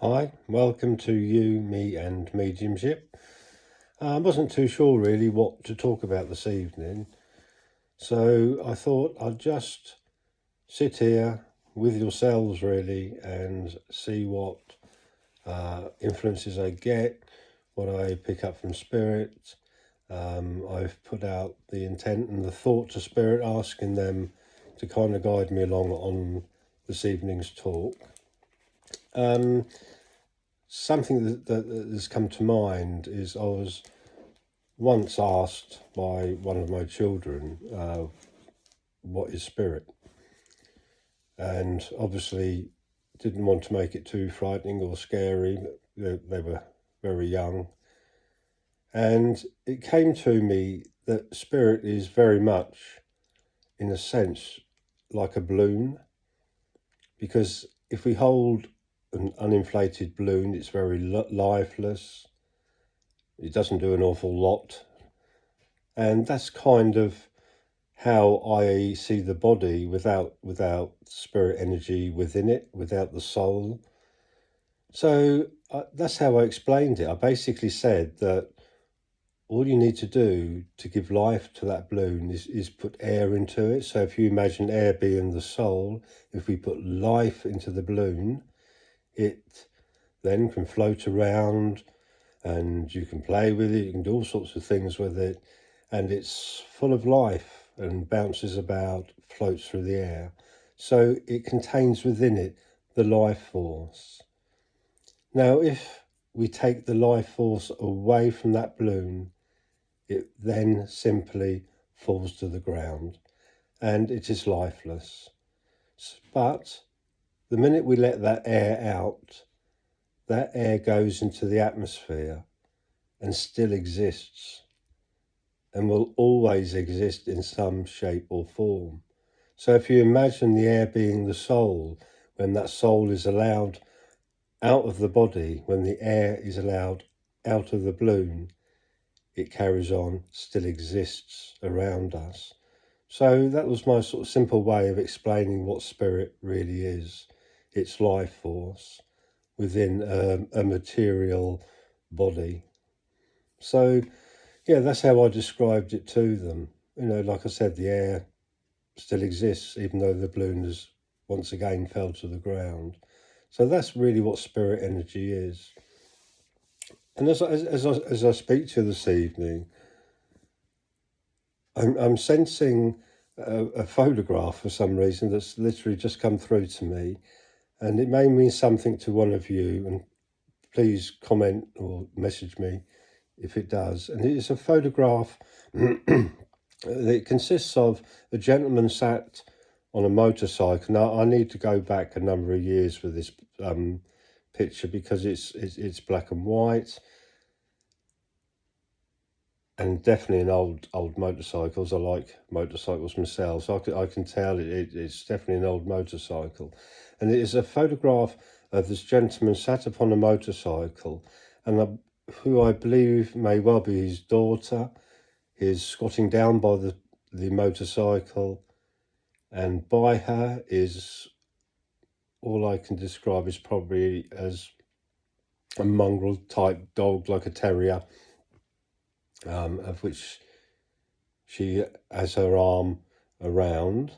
Hi, welcome to You, Me and Mediumship. I wasn't too sure really what to talk about this evening, so I thought I'd just sit here with yourselves really and see what influences I get, what I pick up from spirit. I've put out the intent and the thought to spirit, asking them to kind of guide me along on this evening's talk. Something that has come to mind is I was once asked by one of my children, what is spirit? And obviously didn't want to make it too frightening or scary. They were very young. And it came to me that spirit is very much, in a sense, like a balloon. Because if we hold an uninflated balloon, it's very lifeless. It doesn't do an awful lot. And that's kind of how I see the body without spirit energy within it, without the soul. So that's how I explained it. I basically said that all you need to do to give life to that balloon is put air into it. So if you imagine air being the soul, if we put life into the balloon, it then can float around and you can play with it, you can do all sorts of things with it, and it's full of life and bounces about, floats through the air. So it contains within it the life force. Now, if we take the life force away from that balloon, it then simply falls to the ground and it is lifeless. But the minute we let that air out, that air goes into the atmosphere and still exists and will always exist in some shape or form. So if you imagine the air being the soul, when that soul is allowed out of the body, when the air is allowed out of the balloon, it carries on, still exists around us. So that was my sort of simple way of explaining what spirit really is. It's life force within a material body. So yeah, that's how I described it to them. Like I said, the air still exists, even though the balloon has once again fell to the ground. So that's really what spirit energy is. And as I speak to you this evening, I'm sensing a photograph for some reason that's literally just come through to me, and it may mean something to one of you. And please comment or message me if it does. And it is a photograph. It consists of a gentleman sat on a motorcycle. Now I need to go back a number of years for this picture because it's black and white, and definitely an old motorcycles. I like motorcycles myself, so I can tell it's definitely an old motorcycle, and it is a photograph of this gentleman sat upon a motorcycle, and who I believe may well be his daughter, is squatting down by the motorcycle, and by her is all I can describe is probably as a mongrel type dog, like a terrier, of which she has her arm around.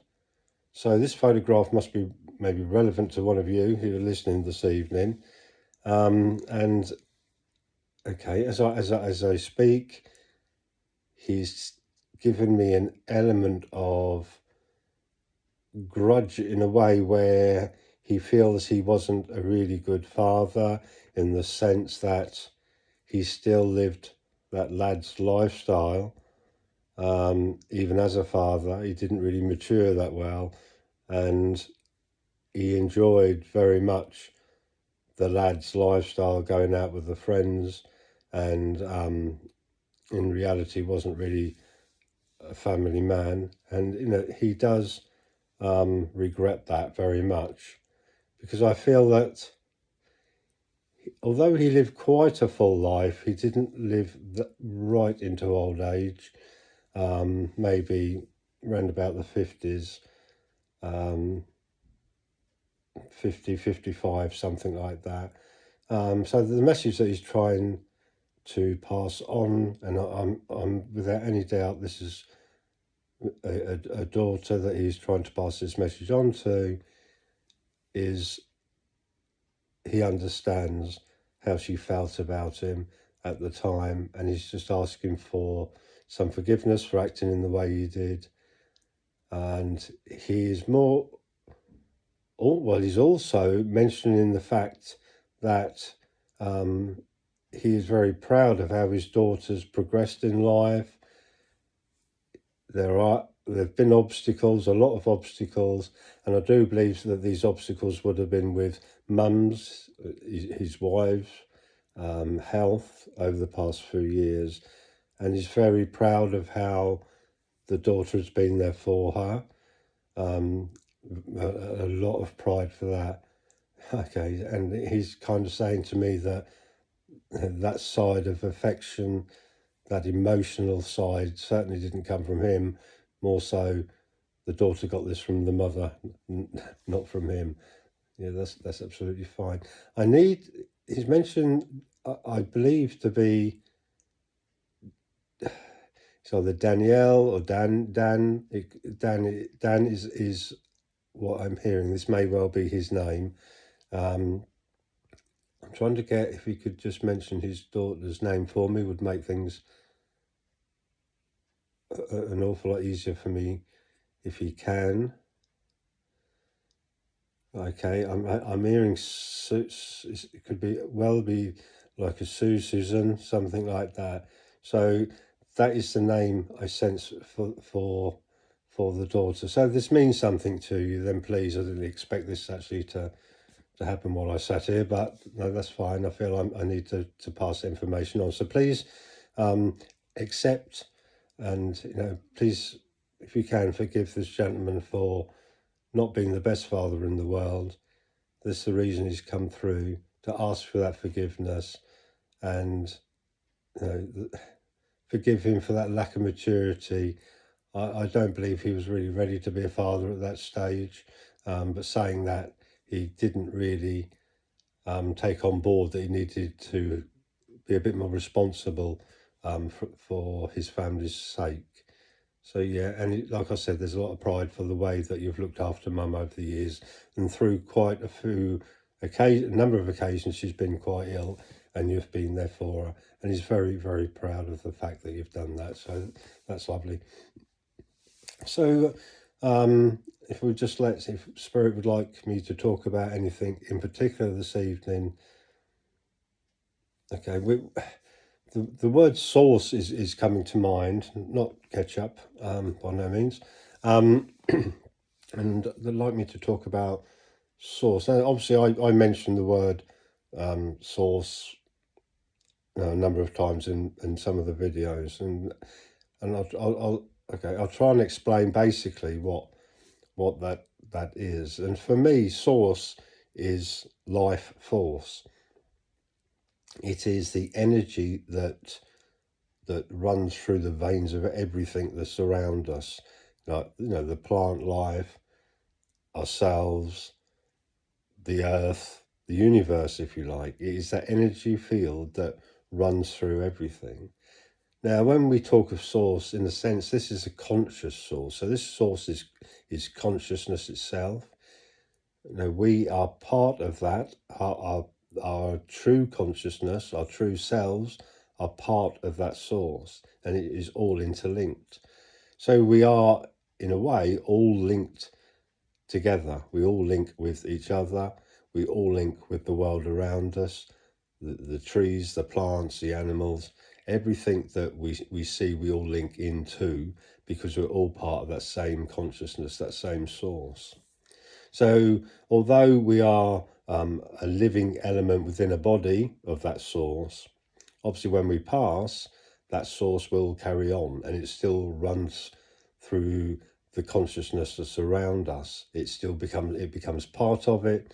So this photograph must be maybe relevant to one of you who are listening this evening. And okay, as I speak, he's given me an element of grudge in a way where he feels he wasn't a really good father, in the sense that he still lived that lad's lifestyle. Even as a father, he didn't really mature that well, and he enjoyed very much the lad's lifestyle, going out with the friends, and in reality wasn't really a family man. And he does regret that very much, because I feel that although he lived quite a full life, he didn't live right into old age. Maybe around about the 50s, 50, 55, something like that. So the message that he's trying to pass on, and I'm without any doubt this is a daughter that he's trying to pass this message on to, is he understands how she felt about him at the time, and he's just asking for some forgiveness for acting in the way he did. And he is more, well, he's also mentioning the fact that he is very proud of how his daughter's progressed in life. There have been obstacles, a lot of obstacles, and I do believe that these obstacles would have been with mum's, his wife's health over the past few years, and he's very proud of how the daughter has been there for her. A lot of pride for that. Okay, and he's kind of saying to me that that side of affection, that emotional side, certainly didn't come from him. More so, the daughter got this from the mother, not from him. Yeah, that's absolutely fine. He's mentioned, I believe, to be, it's either Danielle or Dan. Dan is what I'm hearing. This may well be his name. I'm trying to get, if he could just mention his daughter's name for me, would make things an awful lot easier for me if he can. Okay, I'm hearing it could be like a Susan, something like that. So that is the name I sense for the daughter. So if this means something to you, then please, I didn't expect this actually to happen while I sat here, but no, that's fine. I feel I need to pass the information on. So please accept, and please, if you can, forgive this gentleman for not being the best father in the world. This is the reason he's come through, to ask for that forgiveness, and forgive him for that lack of maturity. I don't believe he was really ready to be a father at that stage, but saying that, he didn't really take on board that he needed to be a bit more responsible for his family's sake. So yeah, and like I said, there's a lot of pride for the way that you've looked after mum over the years, and through quite a number of occasions she's been quite ill, and you've been there for her, and he's very, very proud of the fact that you've done that. So that's lovely. So if Spirit would like me to talk about anything in particular this evening. Okay, the word source is coming to mind, not ketchup, by no means. And they'd like me to talk about source. Now, obviously, I mentioned the word source a number of times in some of the videos, and I'll try and explain basically what that is. And for me, source is life force. It is the energy that runs through the veins of everything that's around us, like the plant life, ourselves, the earth, the universe, if you like. It is that energy field that runs through everything. Now, when we talk of source, in a sense, this is a conscious source. So this source is consciousness itself. We are part of that. Our true consciousness, our true selves, are part of that source, and it is all interlinked. So we are, in a way, all linked together. We all link with each other. We all link with the world around us, the trees, the plants, the animals, everything that we see, we all link into, because we're all part of that same consciousness, that same source. So although we are a living element within a body of that source, obviously when we pass, that source will carry on, and it still runs through the consciousness that's around us. It becomes part of it,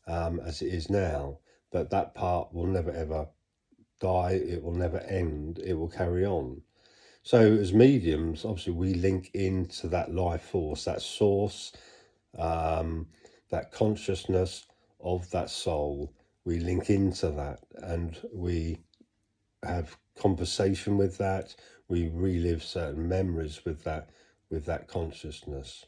as it is now, but that part will never ever die. It will never end. It will carry on. So as mediums, obviously we link into that life force, that source, that consciousness of that soul, we link into that, and we have conversation with that. We relive certain memories with that consciousness.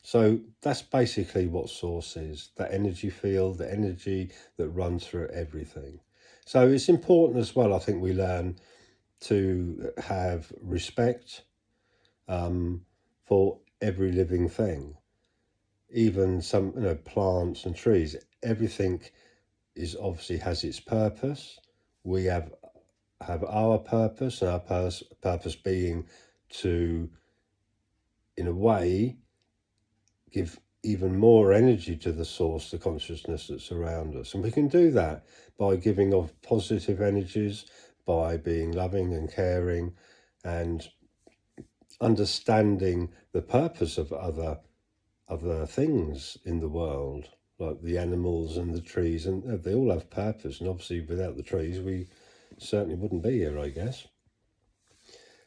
So that's basically what source is, that energy field, the energy that runs through everything. So it's important as well, I think, we learn to have respect for every living thing, even some plants and trees. Everything is obviously has its purpose. We have our purpose, and our purpose being to, in a way, give even more energy to the source, the consciousness that's around us. And we can do that by giving off positive energies, by being loving and caring, and understanding the purpose of other things in the world, like the animals and the trees, and they all have purpose. And obviously without the trees, we certainly wouldn't be here, I guess.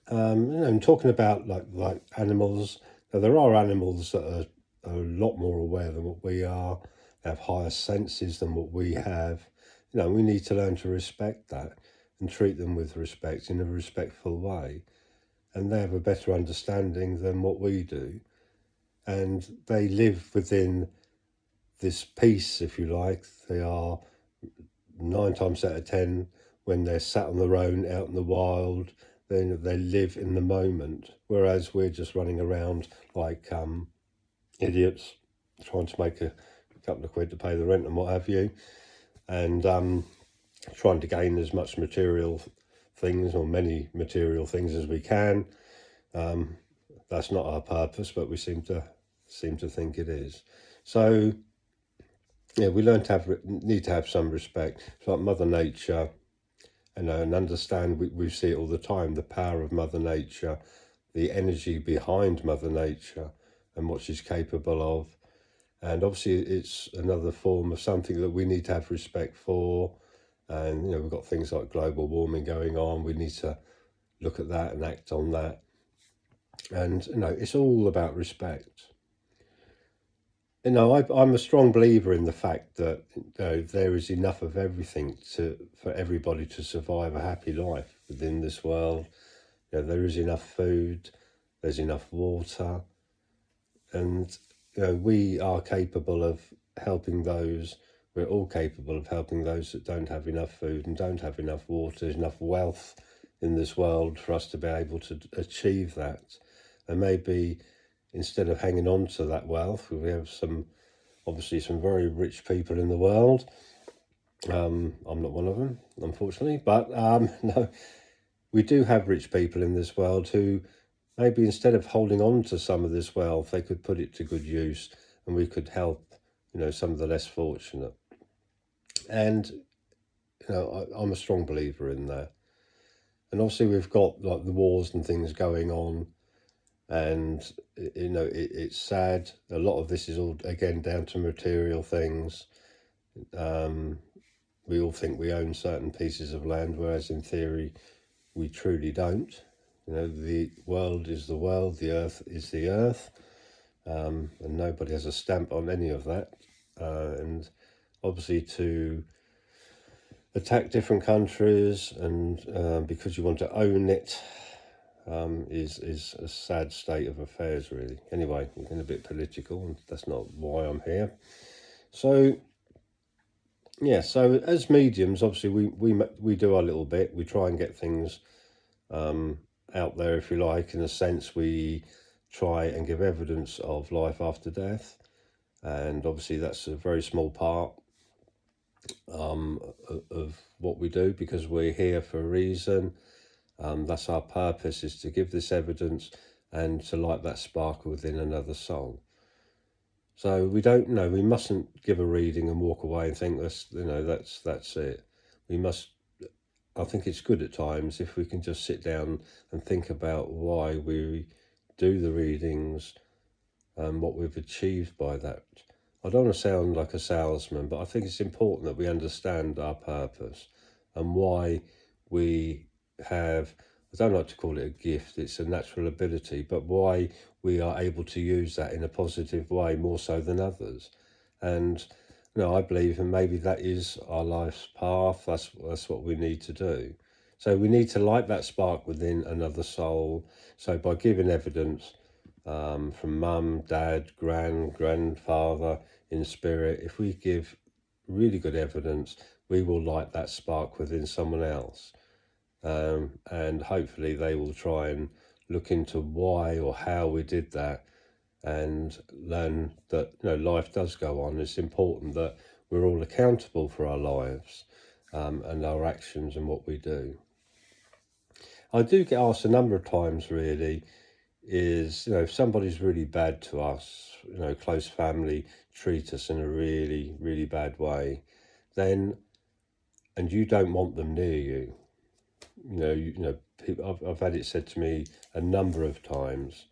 And talking about like animals, now there are animals that are a lot more aware than what we are. They have higher senses than what we have. We need to learn to respect that and treat them with respect in a respectful way. And they have a better understanding than what we do. And they live within this peace, if you like. They are 9 times out of 10, when they're sat on their own out in the wild, then they live in the moment. Whereas we're just running around like idiots, trying to make a couple of quid to pay the rent and what have you, and trying to gain as much material things, or many material things, as we can. That's not our purpose, but we seem to think it is. So yeah, we need to have some respect. It's like Mother Nature, and understand. We see it all the time, the power of Mother Nature, the energy behind Mother Nature, and what she's capable of. And obviously it's another form of something that we need to have respect for. And we've got things like global warming going on. We need to look at that and act on that. And it's all about respect. I'm a strong believer in the fact that there is enough of everything for everybody to survive a happy life within this world. There is enough food, there's enough water, and we are capable of helping those. We're all capable of helping those that don't have enough food and don't have enough water. There's enough wealth in this world for us to be able to achieve that. And maybe instead of hanging on to that wealth, we have obviously some very rich people in the world. I'm not one of them, unfortunately, but no, we do have rich people in this world who maybe instead of holding on to some of this wealth, they could put it to good use, and we could help, some of the less fortunate. And, I'm a strong believer in that. And obviously we've got like the wars and things going on, and it's sad. A lot of this is all again down to material things. We all think we own certain pieces of land, whereas in theory we truly don't. The world is the world, the earth is the earth, and nobody has a stamp on any of that. And obviously to attack different countries and because you want to own it is a sad state of affairs, really. Anyway, we're getting a bit political, and that's not why I'm here. So yeah, so as mediums, obviously we do our little bit. We try and get things out there, if you like. In a sense, we try and give evidence of life after death, and obviously that's a very small part of what we do, because we're here for a reason. That's our purpose, is to give this evidence and to light that sparkle within another soul. So we don't know. We mustn't give a reading and walk away and think that's it. We must. I think it's good at times if we can just sit down and think about why we do the readings and what we've achieved by that. I don't want to sound like a salesman, but I think it's important that we understand our purpose and why we have, I don't like to call it a gift, it's a natural ability, but why we are able to use that in a positive way more so than others. And I believe, and maybe that is our life's path. That's what we need to do. So we need to light that spark within another soul. So by giving evidence from mum, dad, grandfather in spirit, if we give really good evidence, we will light that spark within someone else. And hopefully they will try and look into why or how we did that, and learn that life does go on. It's important that we're all accountable for our lives and our actions and what we do. I do get asked a number of times, really, is if somebody's really bad to us, close family treat us in a really, really bad way, then, and you don't want them near you, people, I've had it said to me a number of times,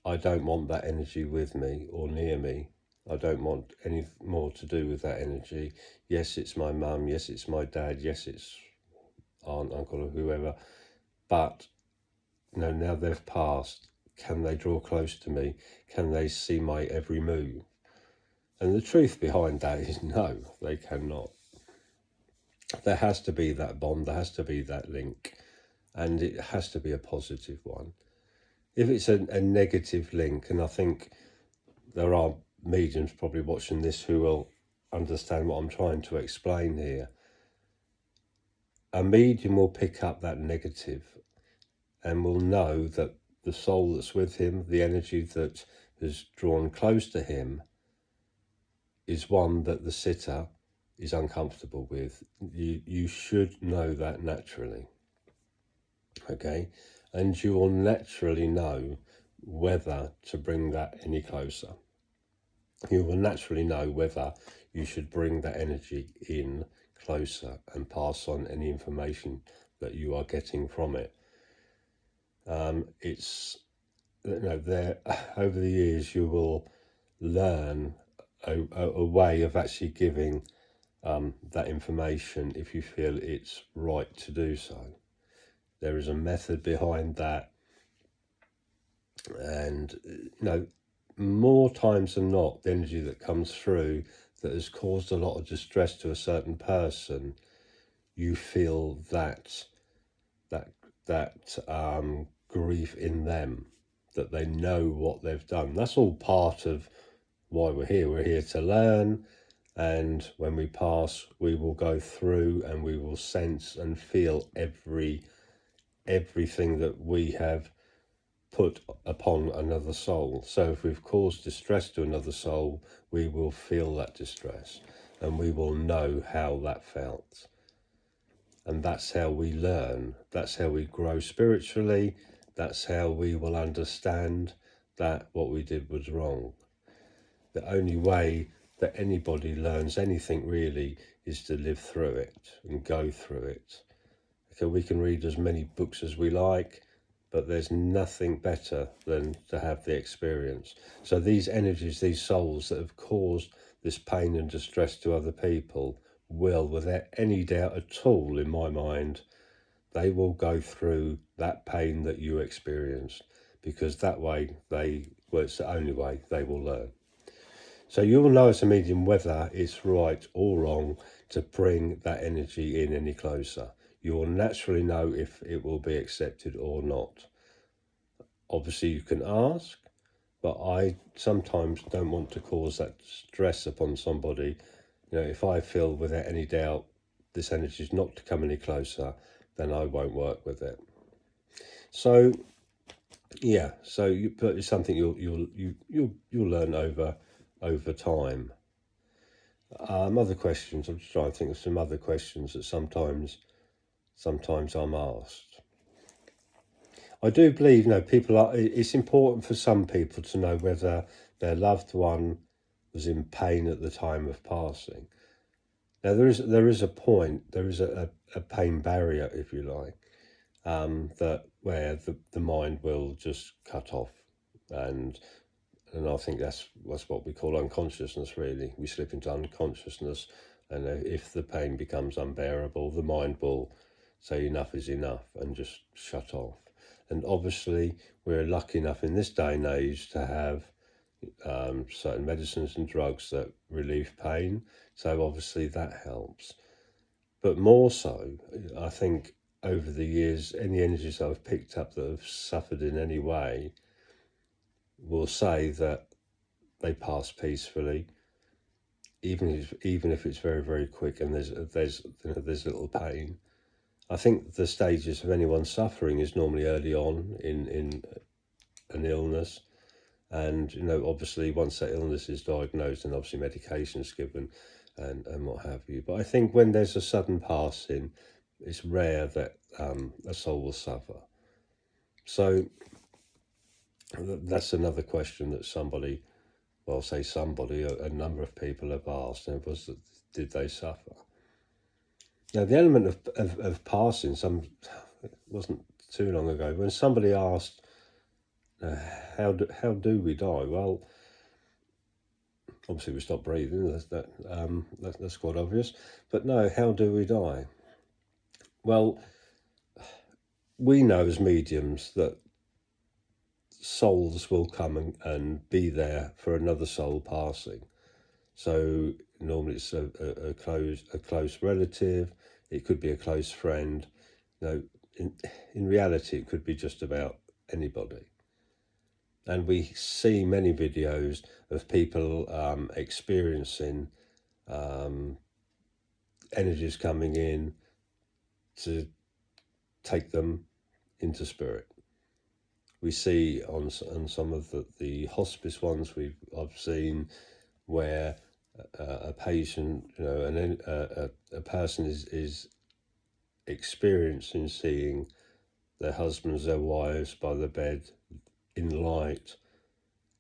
I don't want that energy with me or near me. I don't want any more to do with that energy. Yes, it's my mum. Yes, it's my dad. Yes, it's aunt, uncle, or whoever. But now they've passed. Can they draw close to me? Can they see my every move? And the truth behind that is no, they cannot. There has to be that bond. There has to be that link. And it has to be a positive one. If it's a negative link, and I think there are mediums probably watching this who will understand what I'm trying to explain here. A medium will pick up that negative and will know that the soul that's with him, the energy that is drawn close to him, is one that the sitter is uncomfortable with. You should know that naturally. Okay? And you will naturally know whether to bring that any closer. You will naturally know whether you should bring that energy in closer and pass on any information that you are getting from it. It's there over the years you will learn a way of actually giving that information if you feel it's right to do so. There is a method behind that, and more times than not, the energy that comes through that has caused a lot of distress to a certain person, you feel that grief in them, that they know what they've done. That's all part of why we're here. We're here to learn, and when we pass, we will go through and we will sense and feel everything that we have put upon another soul. So if we've caused distress to another soul, we will feel that distress and we will know how that felt. And that's how we learn. That's how we grow spiritually. That's how we will understand that what we did was wrong. The only way that anybody learns anything really is to live through it and go through it. Okay, we can read as many books as we like, but there's nothing better than to have the experience. So these energies, these souls that have caused this pain and distress to other people will, without any doubt at all in my mind, they will go through that pain that you experienced, because that way it's the only way they will learn. So you will know as a medium whether it's right or wrong to bring that energy in any closer. You will naturally know if it will be accepted or not. Obviously you can ask, but I sometimes don't want to cause that stress upon somebody. If I feel without any doubt this energy is not to come any closer, then I won't work with it. So yeah, but it's something you'll learn over time. Other questions. I'm just trying to think of some other questions that sometimes I'm asked. I do believe, it's important for some people to know whether their loved one was in pain at the time of passing. Now there is a point, there is a pain barrier, if you like, that where the mind will just cut off, and I think that's what we call unconsciousness. Really, we slip into unconsciousness, and if the pain becomes unbearable, the mind will say enough is enough and just shut off. And obviously, we're lucky enough in this day and age to have certain medicines and drugs that relieve pain. So obviously that helps. But more so, I think over the years, any energies I've picked up that have suffered in any way will say that they pass peacefully, even if it's very, very quick and there's little pain. I think the stages of anyone suffering is normally early on in an illness, and obviously once that illness is diagnosed, and obviously medication is given, and what have you. But I think when there's a sudden passing, it's rare that a soul will suffer. So that's another question that somebody, well, say somebody, a number of people have asked, and was that, did they suffer? Now, the element of passing, it wasn't too long ago, when somebody asked, how do we die? Well, obviously we stop breathing, that's quite obvious. But no, how do we die? Well, we know as mediums that souls will come and be there for another soul passing. So normally it's a close relative, it could be a close friend. In reality, it could be just about anybody. And we see many videos of people experiencing energies coming in to take them into spirit. We see on some of the hospice ones I've seen where a patient, a person is experiencing seeing their husbands, their wives by the bed in light,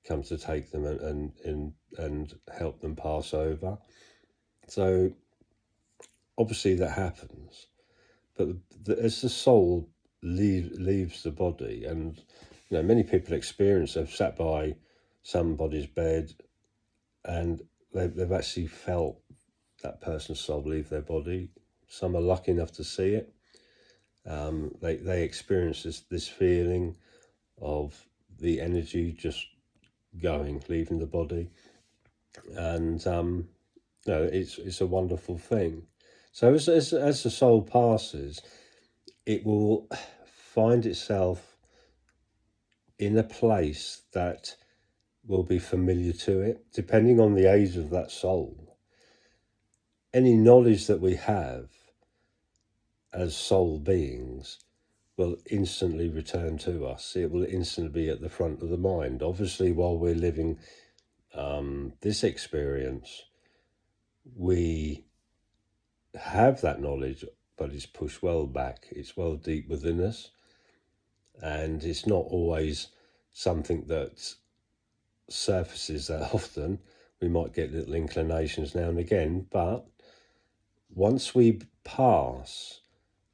come to take them and help them pass over. So obviously that happens, but as the soul leaves the body, and many people experience, they've sat by somebody's bed and they've actually felt that person's soul leave their body. Some are lucky enough to see it. They experience this feeling of the energy just leaving the body, and it's a wonderful thing. So as the soul passes, it will find itself in a place that will be familiar to it, depending on the age of that soul. Any knowledge that we have as soul beings will instantly return to us. It will instantly be at the front of the mind. Obviously, while we're living this experience, we have that knowledge, but it's pushed well back. It's well deep within us, and it's not always something that surfaces that often. We might get little inclinations now and again, but once we pass,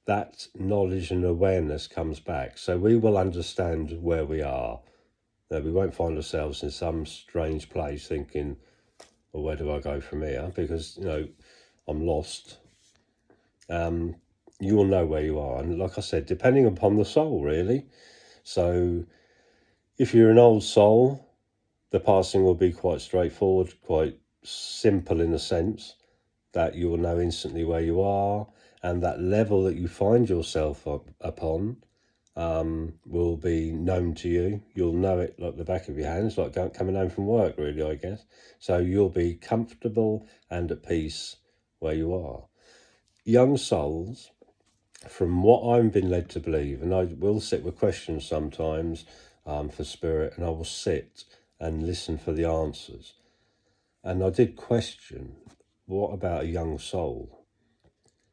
that knowledge and awareness comes back. So we will understand where we are. We won't find ourselves in some strange place thinking, well, where do I go from here? Because, I'm lost. You will know where you are. And like I said, depending upon the soul, really. So if you're an old soul, the passing will be quite straightforward, quite simple in a sense, that you will know instantly where you are, and that level that you find yourself upon will be known to you. You'll know it like the back of your hands, like coming home from work, really, I guess. So you'll be comfortable and at peace where you are. Young souls, from what I've been led to believe, and I will sit with questions sometimes for spirit, and I will sit and listen for the answers. And I did question, what about a young soul?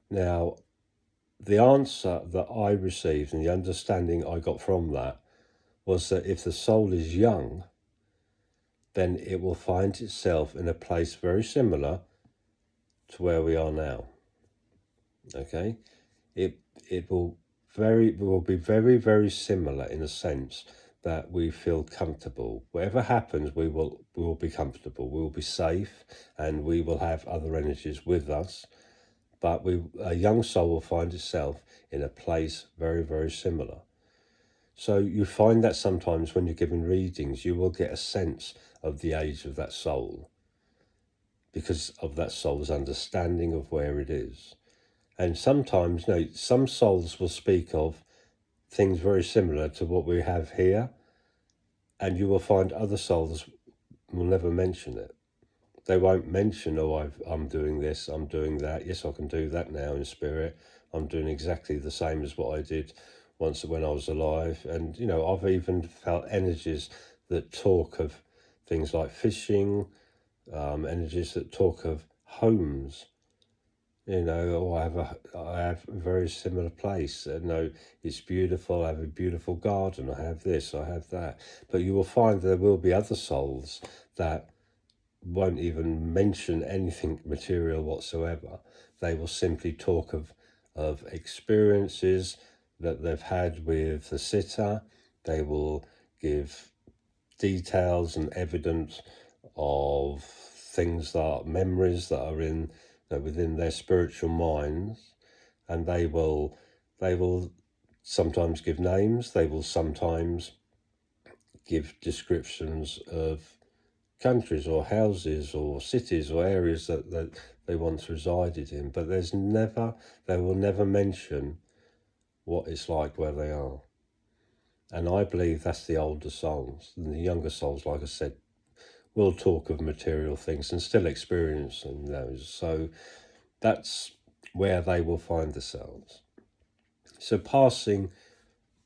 Now, the answer that I received and the understanding I got from that was that if the soul is young, then it will find itself in a place very similar to where we are now. Okay? It will be very, very similar in a sense that we feel comfortable. Whatever happens, we will be comfortable. We will be safe, and we will have other energies with us. But a young soul will find itself in a place very, very similar. So you find that sometimes when you're giving readings, you will get a sense of the age of that soul because of that soul's understanding of where it is. And sometimes, some souls will speak of things very similar to what we have here, and you will find other souls will never mention it. They won't mention, oh, I'm doing this, I'm doing that. Yes, I can do that now in spirit. I'm doing exactly the same as what I did once when I was alive. And, I've even felt energies that talk of things like fishing, energies that talk of homes. I have a very similar place. It's beautiful. I have a beautiful garden. I have this, I have that. But you will find there will be other souls that won't even mention anything material whatsoever. They will simply talk of experiences that they've had with the sitter. They will give details and evidence of things that are memories that are within their spiritual minds, and they will sometimes give names. They will sometimes give descriptions of countries or houses or cities or areas that they once resided in, but they will never mention what it's like where they are. And I believe that's the older souls. And the younger souls, like I said, will talk of material things and still experiencing those. So that's where they will find themselves. So passing,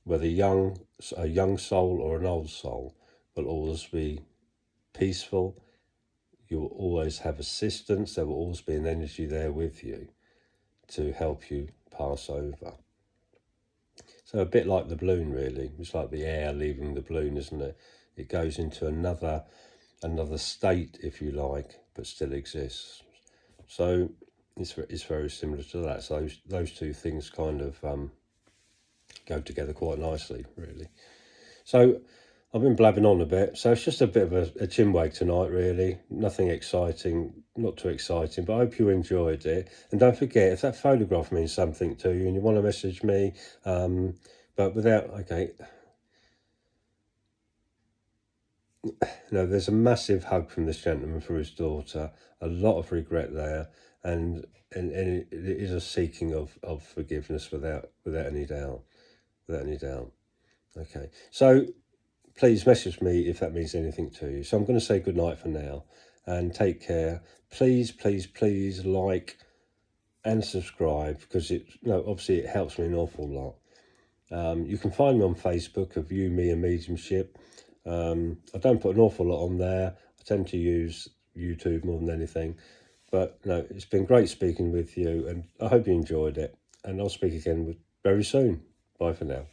whether a young soul or an old soul, will always be peaceful. You will always have assistance. There will always be an energy there with you to help you pass over. So a bit like the balloon, really. It's like the air leaving the balloon, isn't it? It goes into another state, if you like, but still exists. So it's very similar to that. So those two things kind of go together quite nicely, really. So I've been blabbing on a bit, so it's just a bit of a chinwag tonight, really. Nothing exciting, not too exciting, but I hope you enjoyed it. And don't forget, if that photograph means something to you and you want to message me, there's a massive hug from this gentleman for his daughter, a lot of regret there, and it is a seeking of forgiveness without any doubt, Okay, so please message me if that means anything to you. So I'm going to say good night for now and take care. Please, please, please like and subscribe because obviously it helps me an awful lot. You can find me on Facebook of You, Me and Mediumship. I don't put an awful lot on there. I tend to use YouTube more than anything. But it's been great speaking with you and I hope you enjoyed it. And I'll speak again very soon. Bye for now.